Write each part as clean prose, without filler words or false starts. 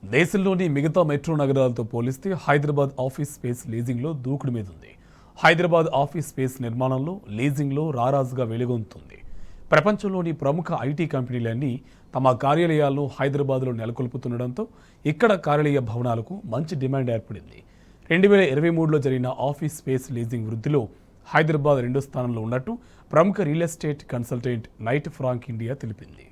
దేశంలోని మిగతా మెట్రో నగరాలతో పోలిస్తే హైదరాబాద్ ఆఫీస్ స్పేస్ లీజింగ్లో దూకుడు మీదుంది. హైదరాబాద్ ఆఫీస్ స్పేస్ నిర్మాణంలో, లీజింగ్లో రారాజుగా వెలుగొందుతుంది. ప్రపంచంలోని ప్రముఖ ఐటీ కంపెనీలన్నీ తమ కార్యాలయాలను హైదరాబాద్లో నెలకొల్పుతుండటంతో ఇక్కడ కార్యాలయ భవనాలకు మంచి డిమాండ్ ఏర్పడింది. 2023లో జరిగిన ఆఫీస్ స్పేస్ లీజింగ్ వృద్ధిలో హైదరాబాద్ రెండో స్థానంలో ఉన్నట్టు ప్రముఖ real estate consultant Knight Frank India తెలిపింది.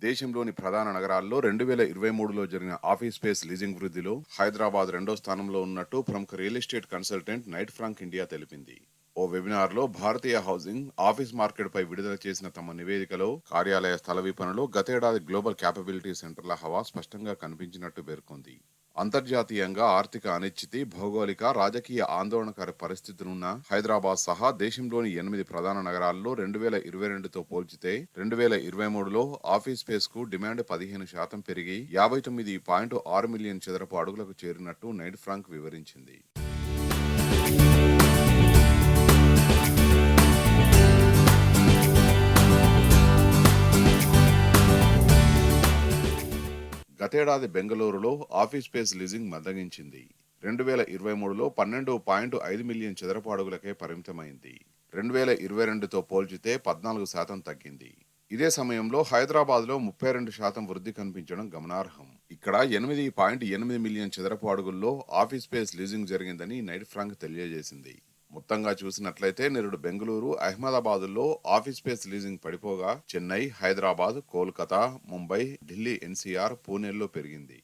దేశంలోని ప్రధాన నగరాల్లో 2023లో జరిగిన ఆఫీస్ స్పేస్ లీజింగ్ వృద్ధిలో హైదరాబాద్ రెండో స్థానంలో ఉన్నట్టు ప్రముఖ real estate consultant Knight Frank India తెలిపింది. ఓ వెబినార్లో భారతీయ హౌసింగ్, ఆఫీస్ మార్కెట్ పై విడుదల చేసిన తమ నివేదికలో కార్యాలయ స్థల విపణిలో గతేడాది గ్లోబల్ క్యాపబిలిటీ సెంటర్ల హవా స్పష్టంగా కనిపించినట్టు పేర్కొంది. అంతర్జాతీయంగా ఆర్థిక అనిశ్చితి, భౌగోళిక, రాజకీయ ఆందోళనకర పరిస్థితులున్న హైదరాబాద్ సహా దేశంలోని 8 ప్రధాన నగరాల్లో 2022తో పోల్చితే 2023లో ఆఫీస్ స్పేస్ కు డిమాండ్ 15% పెరిగి 59.6 మిలియన్ చదరపు అడుగులకు చేరినట్టు నైట్ ఫ్రాంక్ వివరించింది. గతేడాది బెంగళూరులో ఆఫీస్ స్పేస్ లీజింగ్ మందగించింది. 2023లో 12.5 మిలియన్ చదరపు అడుగులకే పరిమితమైంది. 2022తో పోల్చితే 14% తగ్గింది. ఇదే సమయంలో హైదరాబాద్లో 32% వృద్ధి కనిపించడం గమనార్హం. ఇక్కడ 8.8 మిలియన్ చదరపు అడుగుల్లో ఆఫీస్ స్పేస్ లీజింగ్ జరిగిందని నైట్ ఫ్రాంక్ తెలియజేసింది. మొత్తంగా చూసినట్లయితే నేడు బెంగళూరు, అహ్మదాబాద్లో ఆఫీస్ స్పేస్ లీజింగ్ పడిపోగా చెన్నై, హైదరాబాద్, కోల్కతా, ముంబై, ఢిల్లీ ఎన్సీఆర్, పూణేల్లో పెరిగింది.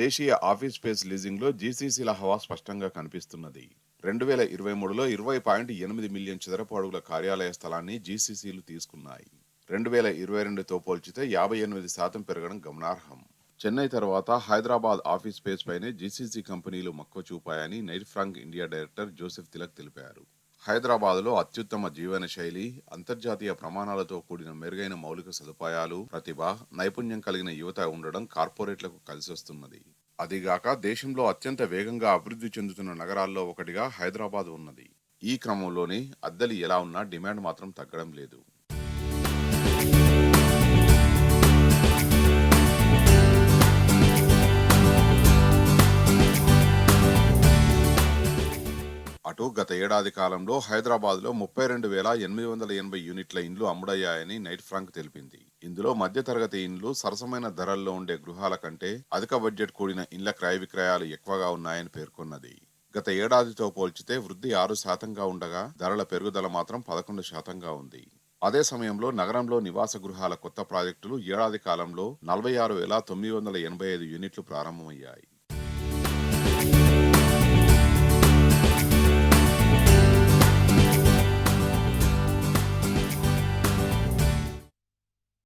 దేశీయ ఆఫీస్ స్పేస్ లీజింగ్ లో జీసీసీల హవా స్పష్టంగా కనిపిస్తున్నది. 2023లో 20.8 మిలియన్ చదరపు అడుగుల కార్యాలయ స్థలాన్ని జీసీసీలు తీసుకున్నాయి. 2022తో పోల్చితే 58% పెరగడం గమనార్హం. చెన్నై తర్వాత హైదరాబాద్ ఆఫీస్ స్పేస్ పైనే జీసీసీ కంపెనీలు మక్కువ చూపాయని Knight Frank India director Joseph Tilak తెలిపారు. హైదరాబాద్లో అత్యుత్తమ జీవన శైలి, అంతర్జాతీయ ప్రమాణాలతో కూడిన మెరుగైన మౌలిక సదుపాయాలు, ప్రతిభ, నైపుణ్యం కలిగిన యువత ఉండడం కార్పొరేట్లకు కలిసొస్తున్నది. అదిగాక దేశంలో అత్యంత వేగంగా అభివృద్ధి చెందుతున్న నగరాల్లో ఒకటిగా హైదరాబాద్ ఉన్నది. ఈ క్రమంలోనే అద్దెలు ఎలా ఉన్నా డిమాండ్ మాత్రం తగ్గడం లేదు. అటు గత ఏడాది కాలంలో హైదరాబాద్లో 32,880 యూనిట్ల ఇండ్లు అమ్ముడయ్యాయని నైట్ ఫ్రాంక్ తెలిపింది. ఇందులో మధ్యతరగతి ఇండ్లు, సరసమైన ధరల్లో ఉండే గృహాల కంటే అధిక బడ్జెట్ కూడిన ఇండ్ల క్రయ విక్రయాలు ఎక్కువగా ఉన్నాయని పేర్కొన్నది. గత ఏడాదితో పోల్చితే వృద్ధి 6%గా ఉండగా ధరల పెరుగుదల మాత్రం 11%గా ఉంది. అదే సమయంలో నగరంలో నివాస గృహాల కొత్త ప్రాజెక్టులు ఏడాది కాలంలో 46,985 యూనిట్లు ప్రారంభమయ్యాయి.